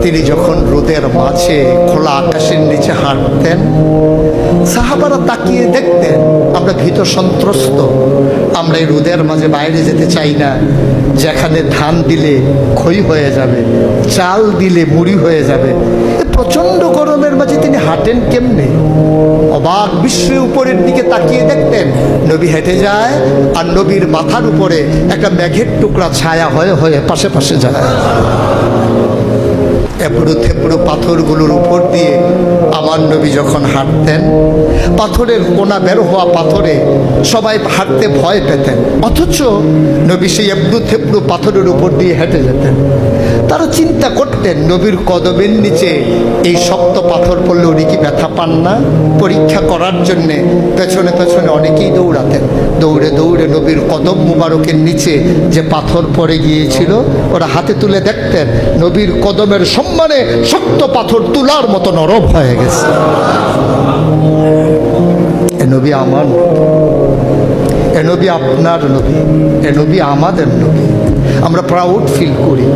তিনি যখন রোদের মাঝে খোলা আকাশের নিচে হাঁটতেন, সাহাবারা তাকিয়ে দেখতেন আমরা ভীত সন্ত্রস্ত, আমরা এই রোদের মাঝে বাইরে যেতে চাই না, যেখানে ধান দিলে ক্ষয় হয়ে যাবে, চাল দিলে মুড়ি হয়ে যাবে। প্রচণ্ড গরমের মাঝে তিনি হাঁটেন কেমনে? অবাক বিশ্বের উপরের দিকে তাকিয়ে দেখতেন নবী হেঁটে যায়, আর নবীর মাথার উপরে একটা মেঘের টুকরা ছায়া হয়ে হয়ে পাশে পাশে যায়। এবড়ো থেবড়ো পাথরগুলোর উপর দিয়ে আমার নবী যখন হাঁটতেন, পাথরের কোনা বের হওয়া পাথরে সবাই হাঁটতে ভয় পেতেন, অথচ নবী সেই এবড়ো থেবড়ো পাথরের উপর দিয়ে হেঁটে যেতেন। তারা চিন্তা করতেন নবীর কদমের নিচে এই শক্ত পাথর পড়লে উনি কি ব্যথা পান না? পরীক্ষা করার জন্যে পেছনে পেছনে অনেকেই দৌড়াতেন। দৌড়ে দৌড়ে নবীর কদম মুবারকের নিচে যে পাথর পড়ে গিয়েছিল ওরা হাতে তুলে দেখতেন নবীর কদমের সম্মানে শক্ত পাথর তুলার মতো নরম হয়ে গেছে। এ নবী আমার, এ নবী আপনার নবী, এ নবী আমাদের নবী। আমরা প্রাউড ফিল করি।